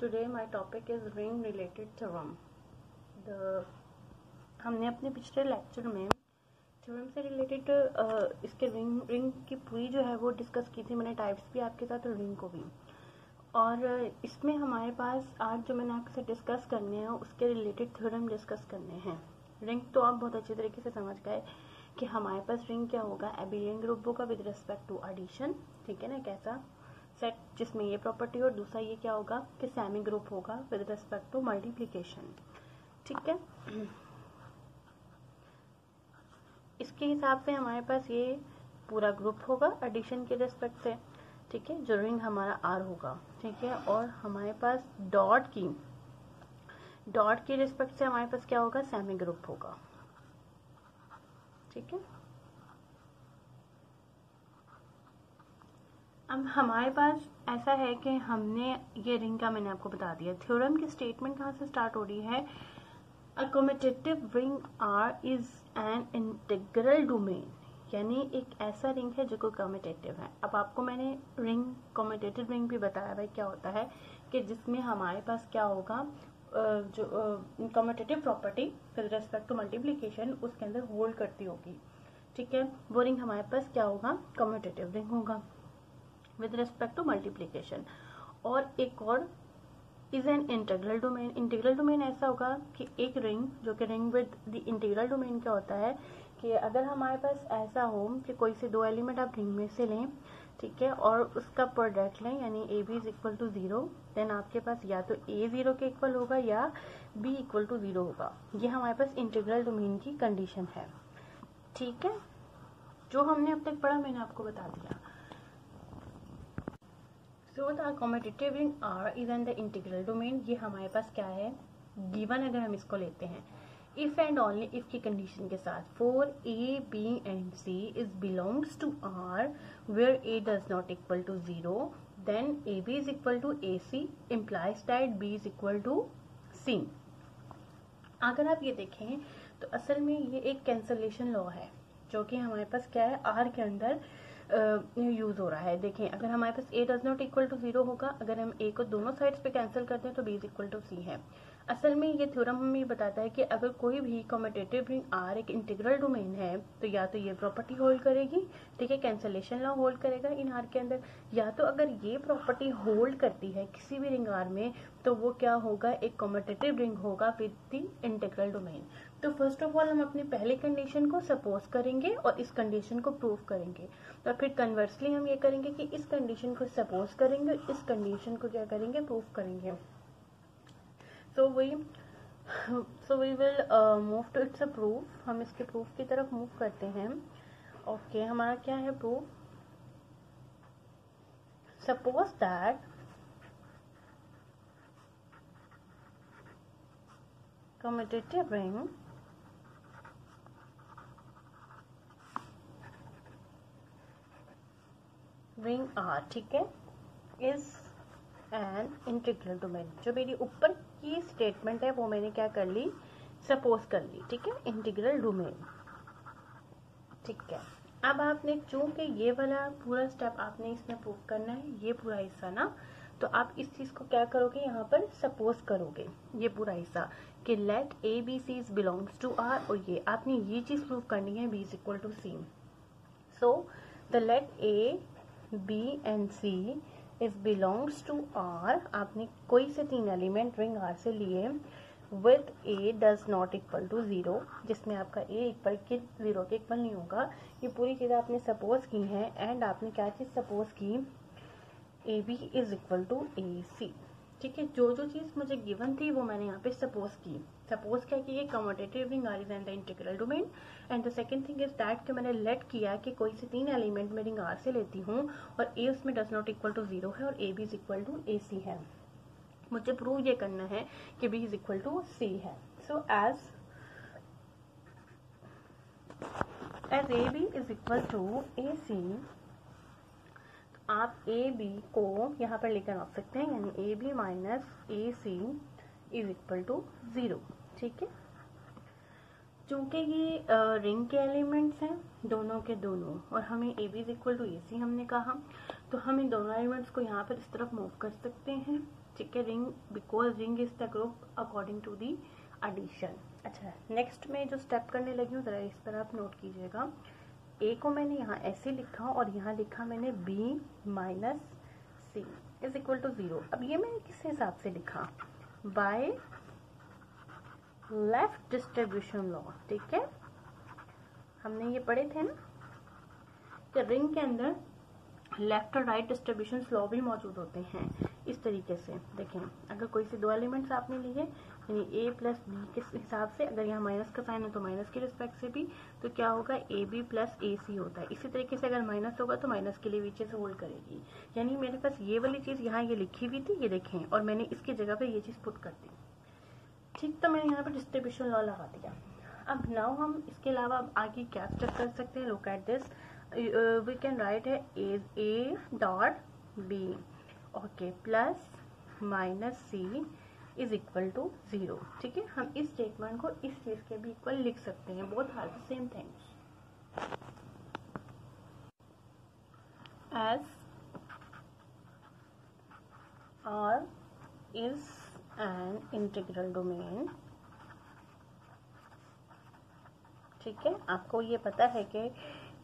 today my topic is ring related theorem. हमने अपने पिछले लेक्चर में थ्योरम से रिलेटेड इसके रिंग की पूरी जो है वो डिस्कस की थी मैंने, टाइप्स भी आपके साथ और रिंग को भी। और इसमें हमारे पास आज जो मैंने आपके साथ डिस्कस करने हैं उसके रिलेटेड थ्योरम डिस्कस करने हैं। रिंग तो आप बहुत अच्छे तरीके से समझ गए कि हमारे पास रिंग क्या होगा, एबिलियन ग्रुप होगा विद रिस्पेक्ट टू एडिशन, ठीक है ना, कैसा सेट जिसमें ये प्रॉपर्टी और दूसरा ये क्या होगा कि सेमी ग्रुप होगा विद रिस्पेक्ट टू मल्टीप्लिकेशन, ठीक है। इसके हिसाब से हमारे पास ये पूरा ग्रुप होगा एडिशन के रिस्पेक्ट से, ठीक है, जो रिंग हमारा आर होगा, ठीक है। और हमारे पास डॉट के रिस्पेक्ट से हमारे पास क्या होगा, सेमी ग्रुप होगा, ठीक है। अब हमारे पास ऐसा है कि हमने ये रिंग का मैंने आपको बता दिया। थ्योरम की स्टेटमेंट कहाँ से स्टार्ट हो रही है, a commutative ring R is an integral domain, यानी एक ऐसा रिंग है जो कम्यूटेटिव है। अब आपको मैंने रिंग कम्यूटेटिव रिंग भी बताया भाई क्या होता है कि जिसमें हमारे पास क्या होगा, जो commutative property with respect to multiplication उसके अंदर होल्ड करती होगी, ठीक है। वो रिंग हमारे पास क्या होगा, कम्यूटेटिव रिंग होगा विद रिस्पेक्ट टू मल्टीप्लिकेशन। और एक और is an integral domain. Integral domain ऐसा होगा कि एक रिंग जो कि ring with the integral domain क्या होता है कि अगर हमारे पास ऐसा हो कि कोई से दो एलिमेंट आप रिंग में से लें, ठीक है, और उसका प्रोडक्ट लें यानी A B is equal to 0, then आपके पास या तो ए 0 के इक्वल होगा या बी इक्वल टू 0 होगा। ये हमारे पास इंटीग्रल डोमेन की कंडीशन है, ठीक है। जो हमने अब तक पढ़ा मैंने आपको बता दिया। So the commutative ring R is in the integral domain। ये हमारे पास क्या है, गिवन अगर हम इसको लेते हैं इफ एंड ओनली इफ की कंडीशन के साथ, for A B and C is belongs to R where A does not equal to 0 then AB is equal to AC implies that B is equal to C। अगर आप ये देखें तो असल में ये एक कैंसलेशन लॉ है जो कि हमारे पास क्या है, R के अंदर यूज हो रहा है। देखें अगर हमारे पास a does not equal to 0 होगा, अगर हम a को दोनों साइड्स पे कैंसिल करते हैं तो b is equal to c है। असल में ये थ्योरम हमें बताता है कि अगर कोई भी कम्यूटेटिव रिंग R एक इंटीग्रल डोमेन है तो या तो ये प्रॉपर्टी होल्ड करेगी, ठीक है, कैंसलेशन लॉ होल्ड करेगा इन R के अंदर, या तो अगर ये प्रॉपर्टी होल्ड करती है किसी भी रिंग R में तो वो क्या होगा, एक कम्यूटेटिव रिंग होगा विद द इंटीग्रल डोमेन। तो फर्स्ट ऑफ ऑल हम अपनी पहली कंडीशन को सपोज करेंगे और इस कंडीशन को प्रूव करेंगे। तो फिर कन्वर्सली हम ये करेंगे कि इस कंडीशन को सपोज करेंगे और इस कंडीशन को क्या करेंगे, प्रूव करेंगे। So we will move to its proof. हम इसके प्रूफ की तरफ मूव करते हैं। ओके, हमारा क्या है proof, suppose that commutative ring R, ठीक है, इज एन इंटीग्रल डोमेन। जो मेरी ऊपर की स्टेटमेंट है वो मैंने क्या कर ली, सपोज कर ली, ठीक है, इंटीग्रल डोमेन, ठीक है। अब आपने चूंकि ये वाला पूरा स्टेप आपने इसमें प्रूव करना है, ये पूरा हिस्सा ना, तो आप इस चीज को क्या करोगे, यहाँ पर सपोज करोगे ये पूरा हिस्सा कि let A B C is belongs to R, और ये आपने ये चीज प्रूव करनी है B is equal to C. So the let A B and C is belongs to R, आपने कोई से तीन एलिमेंट रिंग R से लिए with A does not equal to 0, जिसमें आपका A इक्वल के 0 के इक्वल नहीं होगा। ये पूरी चीज़ आपने सपोज की है एंड आपने क्या चीज़ सपोज की, a B is equal to a c, ठीक है। जो जो चीज़ मुझे गिवन थी वो मैंने यहाँ पे सपोज की। सपोज क्या कि ये commutative ring R is in the integral domain, and the second thing is that कि मैंने लेट किया कि कोई से तीन एलिमेंट में रिंग R से लेती हूँ और A उसमें डज नॉट इक्वल टू 0 है और a B is equal to a c है। मुझे प्रूव ये करना है कि B is equal to C है। So as a B is equal to a c, आप ए बी को यहाँ पर लेकर आ सकते हैं, यानी ए b minus a c is equal to 0, ठीक है। चूंकि ये रिंग के एलिमेंट्स हैं दोनों के दोनों और हमें a B is equal to a c हमने कहा, तो हम इन दोनों एलिमेंट्स को यहाँ पर इस तरफ मूव कर सकते हैं, ठीक है, ring because ring is the group according to the addition. अच्छा, नेक्स्ट में जो स्टेप करने लगी हूँ जरा इस पर आप नोट कीजिएगा। ए को मैंने यहाँ ऐसे लिखा और यहाँ लिखा मैंने b minus c is equal to 0। अब ये मैंने किस हिसाब से लिखा, बाय लेफ्ट डिस्ट्रीब्यूशन लॉ। ठीक है, हमने ये पढ़े थे ना कि रिंग के अंदर लेफ्ट और राइट डिस्ट्रीब्यूशन लॉ भी मौजूद होते हैं। इस तरीके से देखें, अगर कोई से दो एलिमेंट्स आपने लिए यानी ए प्लस बी के हिसाब से, अगर यहाँ माइनस का साइन है तो माइनस के रिस्पेक्ट से भी, तो क्या होगा ए बी प्लस ए सी होता है। इसी तरीके से अगर माइनस होगा तो माइनस के लिए भी चीज़ होल्ड करेगी। यानी मेरे पास ये वाली चीज़ यहाँ ये लिखी हुई थी, ये देखें, और मैंने इसकी जगह पर ये चीज़ पुट कर दी। ठीक, तो मैंने यहाँ पर डिस्ट्रीब्यूशन लॉ लगा दिया। अब नाउ हम इसके अलावा अब आगे क्या स्टेप कर सकते हैं, look at this, we can write है a dot b, okay, plus minus c is equal to 0। ठीक है, हम इस स्टेटमेंट को इस चीज के भी इक्वल लिख सकते हैं, both are the same things. S R is an integral domain. ठीक है, आपको ये पता है कि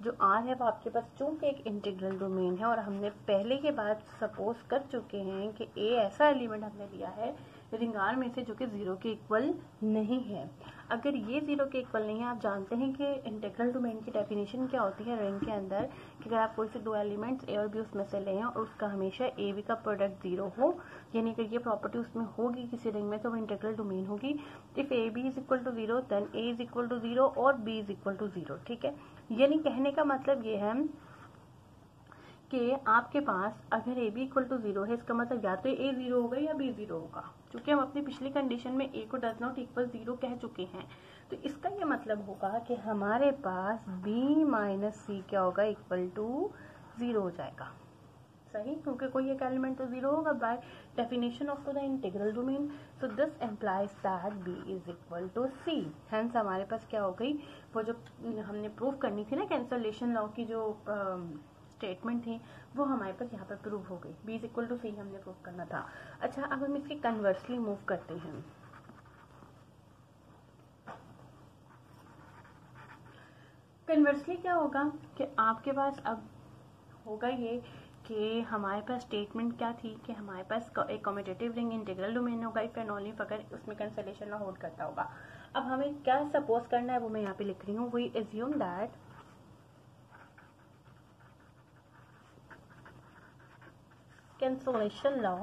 जो आर है वो आपके पास चूंकि एक इंटीग्रल डोमेन है, और हमने पहले के बाद सपोज कर चुके हैं कि ए ऐसा एलिमेंट हमने लिया है रिंग आर में से जो कि 0 के इक्वल नहीं है। अगर ये 0 के इक्वल नहीं है, आप जानते हैं कि इंटीग्रल डोमेन की डेफिनेशन क्या होती है रिंग के अंदर, कि अगर आप कोई से दो एलिमेंट्स ए और बी उसमें से लें और उसका हमेशा ए बी का प्रोडक्ट 0 हो, यानी कि ये प्रॉपर्टी उसमें होगी किसी रिंग में, तो वो इंटीग्रल डोमेन होगी। If a B is equal to 0 then a is equal to 0 और बी इज इक्वल टू 0। ठीक है, यानी कहने का मतलब ये है कि आपके पास अगर ए बी इक्वल टू 0 है, इसका मतलब या तो ए 0 होगा या बी 0 होगा, क्योंकि हम अपनी पिछली कंडीशन में ए को डज नॉट इक्वल 0 कह चुके हैं। तो इसका ये मतलब होगा कि हमारे पास बी माइनस सी क्या होगा, इक्वल टू 0 हो जाएगा। सही, क्योंकि कोई एक एलिमेंट तो 0 होगा by definition of the integral domain. So this implies that b is equal to c. Hence हमारे पास क्या हो गई, वो जो हमने प्रूव करनी थी ना कैंसलेशन लॉ की जो स्टेटमेंट थी, वो हमारे पास यहाँ पर प्रूव हो गई। बी इज इक्वल टू सी हमने प्रूव करना था। अच्छा, अब हम इसकी कन्वर्सली मूव करते हैं। कन्वर्सली क्या होगा कि आपके पास अब होगा ये कि हमारे पास स्टेटमेंट क्या थी कि हमारे पास एक कम्यूटेटिव रिंग इंटीग्रल डोमेन होगा इफ एंड ओनली अगर उसमें कैंसलेशन ना होल्ड करता होगा। अब हमें क्या सपोज करना है वो मैं यहाँ पे लिख रही हूँ, we assume that cancellation law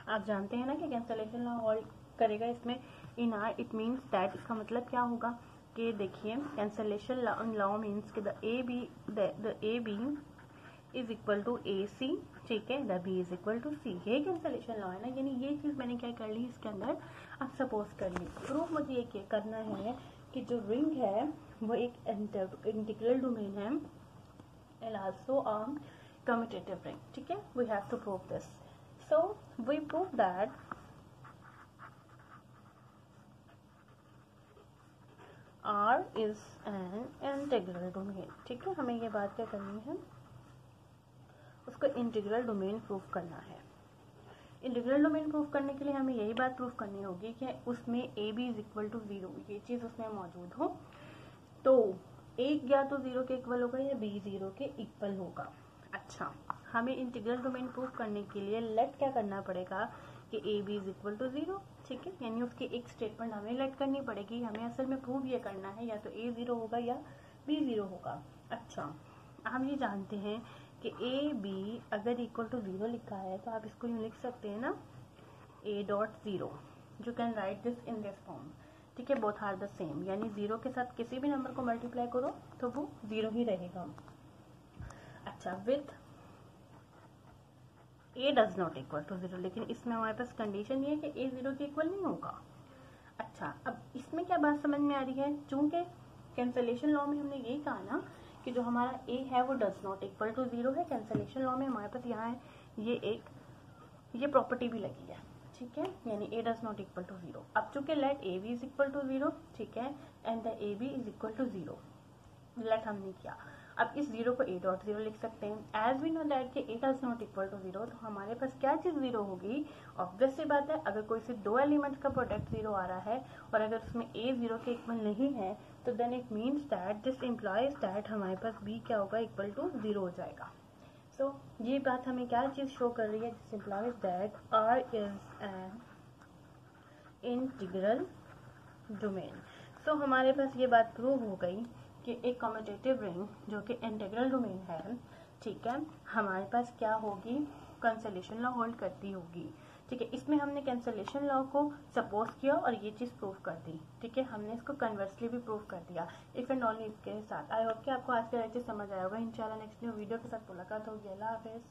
आप जानते हैं ना कि कैंसलेशन लॉ होल्ड करेगा इसमें in R, it means that, इसका मतलब क्या होगा कि देखिए कैंसलेशन लॉ मीन्स कि the a B is equal to a c, ठीक है, the b is equal to c. ये कैंसलेशन लॉ है ना, यानी ये चीज मैंने क्या कर ली इसके अंदर, अब सपोज कर ली। प्रूफ मुझे ये क्या करना है कि जो रिंग है वो एक इंटीग्रल डोमेन है and also a commutative ring. ठीक है, we have to prove this. So we prove that R is an integral domain। ठीक है, हमें ये बात क्या करनी है, उसको इंटीग्रल डोमेन प्रूव करना है। इंटीग्रल डोमेन प्रूव करने के लिए हमें यही बात प्रूव करनी होगी कि उसमें a B is equal to 0 ये चीज़ उसमें मौजूद हो, तो एक या तो 0 के इक्वल होगा या बी 0 के इक्वल होगा। अच्छा, हमें इंटीग्रल डोमेन प्रूव करने के लिए लेट क्या करना पड़ेगा कि a B is equal to 0। ठीक है, यानी उसकी एक स्टेटमेंट हमें लेट करनी पड़ेगी। हमें असल में प्रूव ये करना है या तो ए 0 होगा या बी 0 होगा। अच्छा, हम ये जानते हैं कि ए बी अगर इक्वल टू 0 लिखा है तो आप इसको यूँ लिख सकते हैं ना, ए dot 0, you can write this in this form. ठीक है, बोथ आर द सेम, यानी 0 के साथ किसी भी नंबर को मल्टीप्लाई करो तो वो 0 ही रहेगा। अच्छा, with a does not equal to 0, लेकिन इसमें हमारे पास कंडीशन ये है कि ए 0 के इक्वल नहीं होगा। अच्छा, अब इसमें क्या बात समझ में आ रही है, चूंकि कैंसलेशन लॉ में हमने यही कहा ना कि जो हमारा ए है वो डज नॉट इक्वल टू 0 है। कैंसलेशन लॉ में हमारे पास यहाँ है ये प्रॉपर्टी भी लगी है। ठीक है, यानी a does not equal to 0। अब चूंकि let A B is equal to 0, ठीक है, and the a B is equal to 0 let हमने किया। अब इस जीरो को a डॉट जीरो लिख सकते हैं। एज वी नो दैट कि a is not equal to zero, तो हमारे पास क्या चीज जीरो होगी? ऑब्वियस सी बात है, अगर कोई से दो एलिमेंट का प्रोडक्ट जीरो आ रहा है और अगर उसमें a जीरो के इक्वल नहीं है, तो then it means that this implies that हमारे पास b क्या होगा? इक्वल टू जीरो हो जाएगा। सो ये बात हमें क्या चीज शो कर रही है? This implies that r is an integral domain. So हमारे पास ये बात प्रूव हो गई कि एक कम्यूटेटिव रिंग जो कि इंटीग्रल डोमेन है, ठीक है, हमारे पास क्या होगी? कैंसलेशन लॉ होल्ड करती होगी। ठीक है, इसमें हमने कैंसलेशन लॉ को सपोज किया और ये चीज प्रूव कर दी। ठीक है, हमने इसको कन्वर्सली भी प्रूव कर दिया इफ एंड ओनली इसके साथ। आई होप कि आपको आज का लेक्चर समझ आया होगा। इंशाल्लाह नेक्स्ट न्यू वीडियो के साथ मुलाकात होगी। अल्लाह हाफिज।